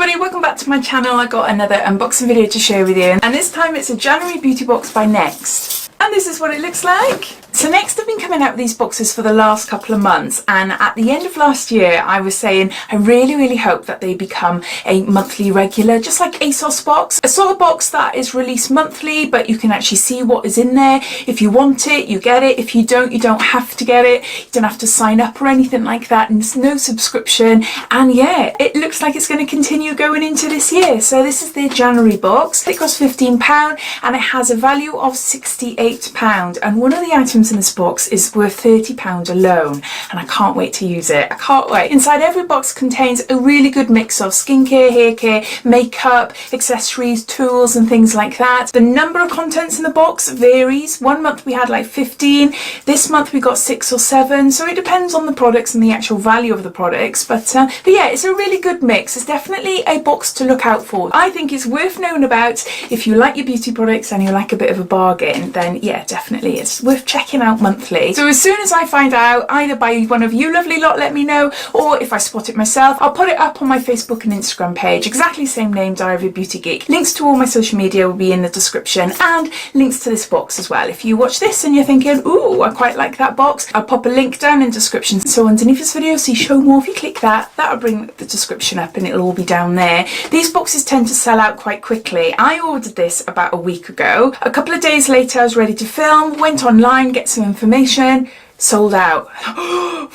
everybody, welcome back to my channel. I got another unboxing video to share with you, and this time it's a January beauty box by Next. And this is what it looks like. So Next have been coming out with these boxes for the last couple of months, and at the end of last year I was saying I really hope that they become a monthly regular, just like ASOS box. A sort of box that is released monthly, but you can actually see what is in there. If you want it, you get it. If you don't have to get it. You don't have to sign up or anything like that, and it's no subscription. And yeah, it looks like it's going to continue going into this year. So this is the January box. It costs £15 and it has a value of £68, and one of the items in this box is worth £30 alone, and I can't wait to use it. I can't wait. Inside every box contains a really good mix of skincare, hair care, makeup, accessories, tools and things like that. The number of contents in the box varies. One month we had like 15, this month we got 6 or 7, so it depends on the products and the actual value of the products, but yeah, it's a really good mix. It's definitely a box to look out for. I think it's worth knowing about. If you like your beauty products and you like a bit of a bargain, then yeah, definitely it's worth checking out monthly. So as soon as I find out, either by one of you lovely lot let me know, or if I spot it myself, I'll put it up on my Facebook and Instagram page, exactly same name, Diaryofabeautygeek. Links to all my social media will be in the description, and links to this box as well. If you watch this and you're thinking, ooh, I quite like that box, I'll pop a link down in the description. So underneath this video, see show more. If you click that, that'll bring the description up and it'll all be down there. These boxes tend to sell out quite quickly. I ordered this about a week ago. A couple of days later I was ready to film, went online, get some information, sold out.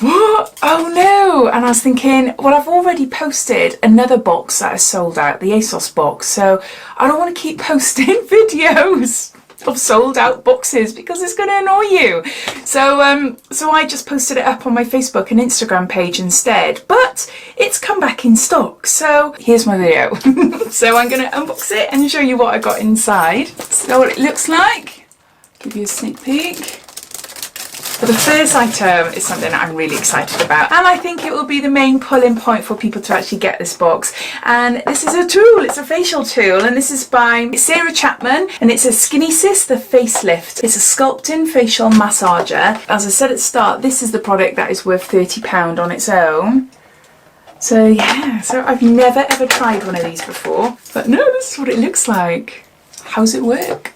What? Oh no! And I was thinking, well, I've already posted another box that is sold out, the ASOS box, so I don't want to keep posting videos of sold out boxes because it's going to annoy you. So so I just posted it up on my Facebook and Instagram page instead, but it's come back in stock, so here's my video. So I'm going to unbox it and show you what I got inside. So what it looks like, give you a sneak peek. But the first item is something I'm really excited about, and I think it will be the main pulling point for people to actually get this box. And this is a tool, it's a facial tool, and this is by Sarah Chapman, and it's a Skinny Sis, the Facelift. It's a sculpting facial massager. As I said at the start, this is the product that is worth £30 on its own. So yeah, so I've never ever tried one of these before, but no, this is what it looks like. How's it work?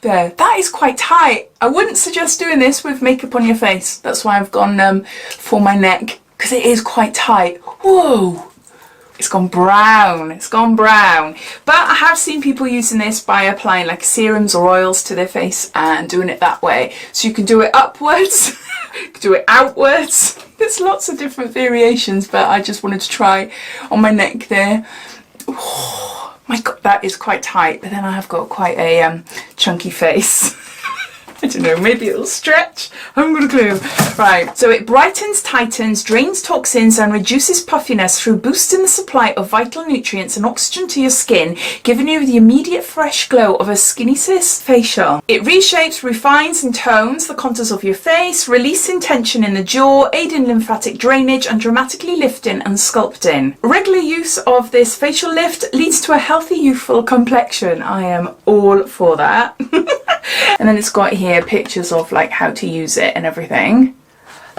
There. That is quite tight. I wouldn't suggest doing this with makeup on your face. That's why I've gone for my neck, because it is quite tight. Whoa! It's gone brown. It's gone brown. But I have seen people using this by applying like serums or oils to their face and doing it that way. So you can do it upwards, you can do it outwards. There's lots of different variations, but I just wanted to try on my neck there. Oh, my God, that is quite tight, but then I have got quite a chunky face. I don't know, maybe it'll stretch. I haven't got a clue. Right, so it brightens, tightens, drains toxins and reduces puffiness through boosting the supply of vital nutrients and oxygen to your skin, giving you the immediate fresh glow of a Skinny Sis facial. It reshapes, refines and tones the contours of your face, releasing tension in the jaw, aiding lymphatic drainage and dramatically lifting and sculpting. Regular use of this facial lift leads to a healthy, youthful complexion. I am all for that. And then it's got here pictures of like how to use it and everything.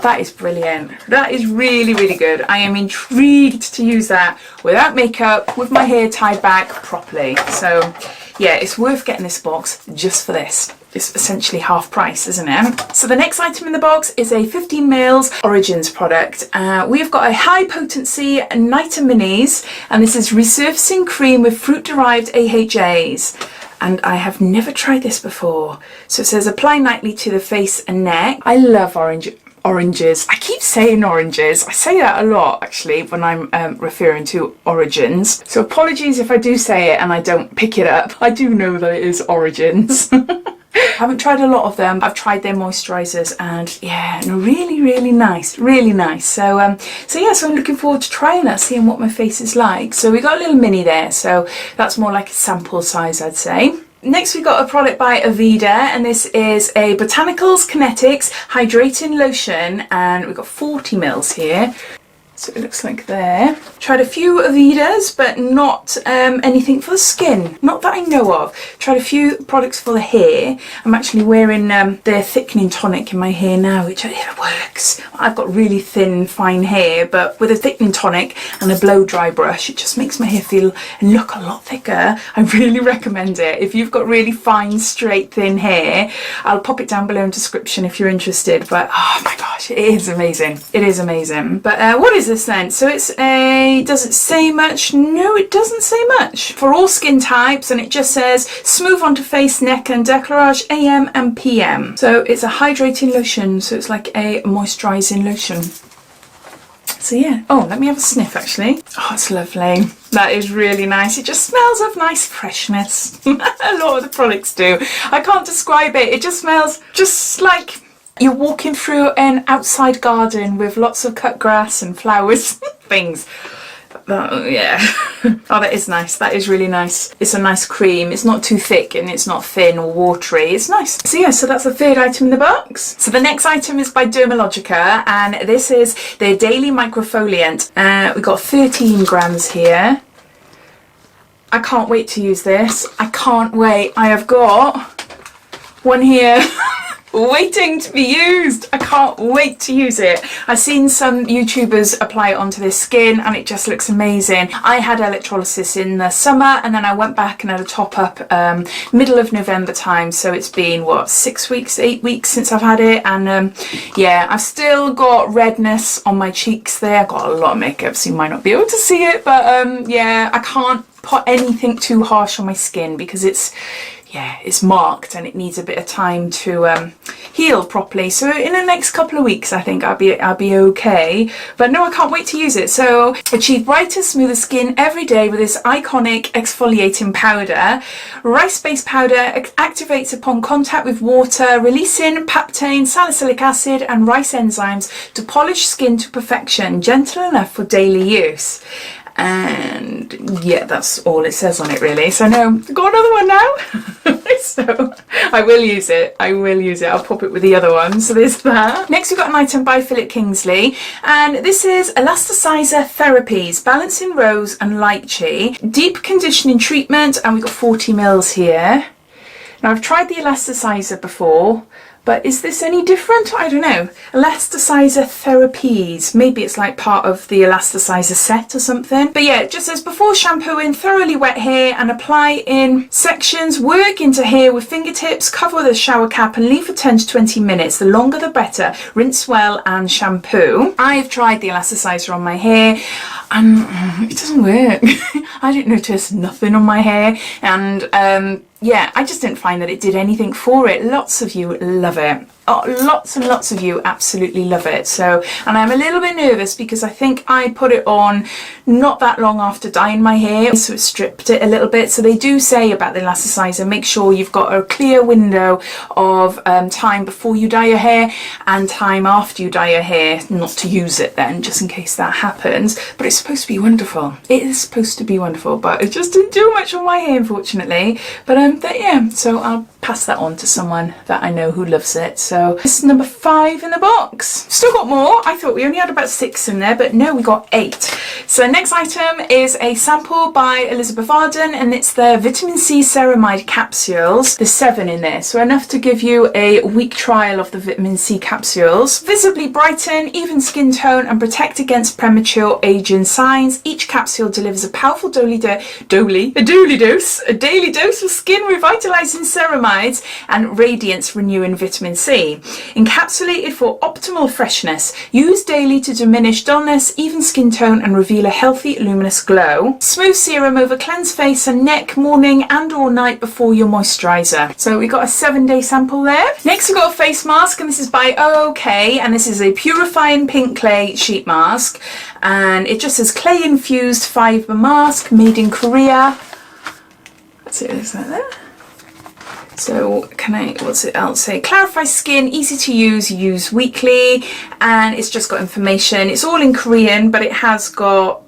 That is brilliant. That is really good. I am intrigued to use that without makeup, with my hair tied back properly. So yeah, it's worth getting this box just for this. It's essentially half price, isn't it? So the next item in the box is a 15ml Origins product. We've got a High Potency Nighter Minis, and this is Resurfacing Cream with fruit-derived AHAs. And I have never tried this before. So it says apply nightly to the face and neck. I love oranges. I keep saying oranges. I say that a lot actually when I'm referring to Origins. So apologies if I do say it and I don't pick it up. I do know that it is Origins. I haven't tried a lot of them. I've tried their moisturisers, and yeah, no, really nice, really nice. So yeah, so I'm looking forward to trying that, seeing what my face is like. So we got a little mini there, so that's more like a sample size, I'd say. Next we got a product by Aveda, and this is a Botanical Kinetic Hydrating Lotion, and we've got 40ml here. So it looks like there. Tried a few Avedas, but not anything for the skin. Not that I know of. Tried a few products for the hair. I'm actually wearing their thickening tonic in my hair now, which works. I've got really thin, fine hair, but with a thickening tonic and a blow dry brush, it just makes my hair feel and look a lot thicker. I really recommend it. If you've got really fine, straight, thin hair, I'll pop it down below in the description if you're interested. But oh my gosh, it is amazing. It is amazing. But what is this then? So it's does it say much? No, it doesn't say much. For all skin types, and it just says smooth onto face, neck and décolletage AM and PM. So it's a hydrating lotion, so it's like a moisturising lotion. So yeah, oh, let me have a sniff actually. Oh, it's lovely. That is really nice. It just smells of nice freshness. A lot of the products do. I can't describe it. It just smells just like you're walking through an outside garden with lots of cut grass and flowers, things. Yeah. Oh, that is nice. That is really nice. It's a nice cream. It's not too thick and it's not thin or watery. It's nice. So yeah, so that's the third item in the box. So the next item is by Dermalogica, and this is their Daily Microfoliant. We've got 13 grams here. I can't wait to use this. I can't wait. I have got one here. Waiting to be used. I can't wait to use it. I've seen some YouTubers apply it onto their skin and it just looks amazing. I had electrolysis in the summer and then I went back and had a top up middle of November time, so it's been what, 6 weeks, 8 weeks since I've had it, and yeah, I've still got redness on my cheeks there. I've got a lot of makeup so you might not be able to see it, but yeah, I can't put anything too harsh on my skin because it's marked and it needs a bit of time to heal properly. So in the next couple of weeks I think I'll be okay, but no, I can't wait to use it. So achieve brighter, smoother skin every day with this iconic exfoliating powder. Rice-based powder activates upon contact with water, releasing peptane, salicylic acid and rice enzymes to polish skin to perfection, gentle enough for daily use. And yeah, that's all it says on it really. So no, I've got another one now. So I will use it. I'll pop it with the other one. So there's that. Next we've got an item by Phillip Kingsley, and this is Elasticizer Therapies, Balancing Rose and Lychee Deep Conditioning Treatment, and we've got 40 mils here. Now I've tried the Elasticizer before, but is this any different? I don't know. Elasticizer Therapies. Maybe it's like part of the Elasticizer set or something. But yeah, it just says before shampooing, thoroughly wet hair and apply in sections. Work into hair with fingertips, cover with a shower cap and leave for 10 to 20 minutes. The longer the better. Rinse well and shampoo. I've tried the Elasticizer on my hair and it doesn't work. I didn't notice nothing on my hair, and yeah, I just didn't find that it did anything for it. Lots of you love it. Oh, lots and lots of you absolutely love it. So, and I'm a little bit nervous because I think I put it on not that long after dyeing my hair, so it stripped it a little bit. So they do say about the Elasticizer, make sure you've got a clear window of time before you dye your hair and time after you dye your hair, not to use it then, just in case that happens. But it's supposed to be wonderful. It is supposed to be wonderful, but it just didn't do much on my hair, unfortunately. But yeah, so I'll pass that on to someone that I know who loves it. So this is number 5 in the box. Still got more. I thought we only had about 6 in there, but no, we got 8. So next item is a sample by Elizabeth Arden, and it's the Vitamin C Ceramide capsules. There's 7 in there, so enough to give you a week trial of the Vitamin C capsules. Visibly brighten, even skin tone and protect against premature aging signs. Each capsule delivers a powerful daily dose of skin revitalizing ceramides and radiance renewing vitamin C. Encapsulated for optimal freshness. Use daily to diminish dullness, even skin tone and reveal a healthy luminous glow. Smooth serum over cleanse face and neck morning and or night before your moisturizer. So we got a 7-day sample there. Next we've got a face mask, and this is by OK, and this is a purifying pink clay sheet mask, and it just says clay infused fiber mask made in Korea. That's it, is that there? So what's it else say? Clarify skin, easy to use weekly, and it's just got information. It's all in Korean, but it has got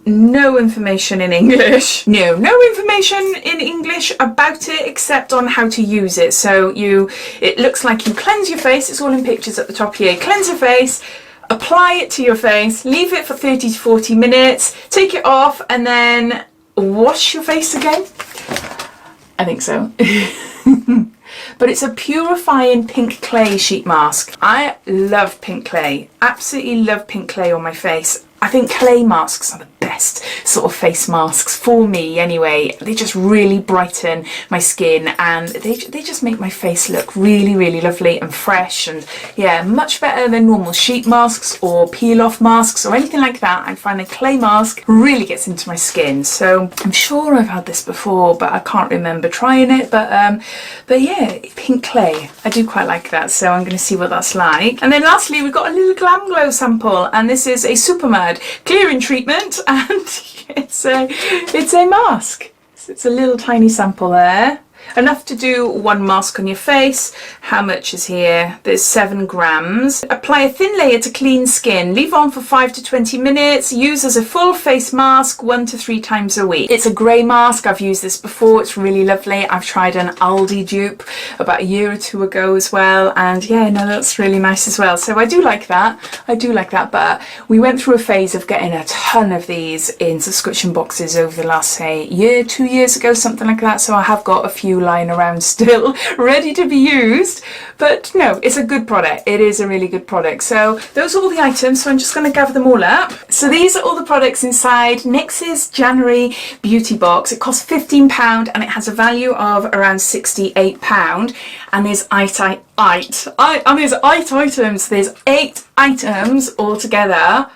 no information in English. No information in English about it except on how to use it. So it looks like you cleanse your face. It's all in pictures at the top here. Cleanse your face, apply it to your face, leave it for 30 to 40 minutes, take it off, and then wash your face again. I think so. But it's a purifying pink clay sheet mask. I love pink clay, absolutely love pink clay on my face. I think clay masks are the best sort of face masks for me anyway. They just really brighten my skin, and they just make my face look really, really lovely and fresh, and yeah, much better than normal sheet masks or peel off masks or anything like that. I find a clay mask really gets into my skin. So I'm sure I've had this before, but I can't remember trying it. But yeah, pink clay, I do quite like that, so I'm going to see what that's like. And then lastly, we've got a little Glamglow sample, and this is a Supermud clearing treatment, and it's a mask. So it's a little tiny sample there, enough to do one mask on your face. How much is here? There's 7 grams. Apply a thin layer to clean skin, leave on for 5 to 20 minutes, use as a full face mask 1 to 3 times a week. It's a grey mask. I've used this before, it's really lovely. I've tried an Aldi dupe about a year or 2 ago as well, and yeah, no, that's really nice as well. So I do like that, but we went through a phase of getting a ton of these in subscription boxes over the last, say, year, 2 years ago, something like that. So I have got a few lying around still ready to be used, but no, it's a good product. It is a really good product. So those are all the items, so I'm just going to gather them all up. So these are all the products inside NYX's January beauty box. It costs £15 and it has a value of around £68, and there's there's 8 items altogether.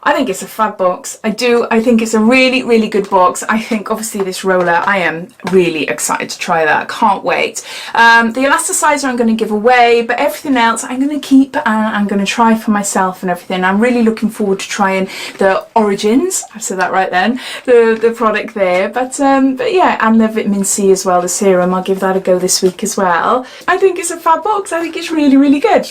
I think it's a fab box. I think it's a really, really good box. I think obviously this roller, I am really excited to try that. Can't wait. The Elasticizer I'm going to give away, but everything else I'm going to keep and I'm going to try for myself and everything. I'm really looking forward to trying the Origins. I've said that right then. The product there. But yeah, and the vitamin C as well, the serum. I'll give that a go this week as well. I think it's a fab box. I think it's really, really good.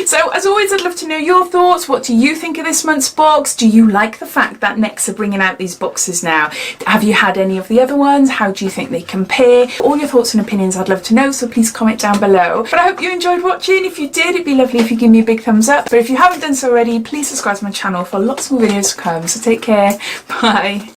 So as always, I'd love to know your thoughts. What do you think of this month's box? Do you like the fact that NYX are bringing out these boxes now? Have you had any of the other ones? How do you think they compare? All your thoughts and opinions I'd love to know, so please comment down below. But I hope you enjoyed watching. If you did, it'd be lovely if you give me a big thumbs up. But if you haven't done so already, please subscribe to my channel for lots more videos to come. So take care. Bye.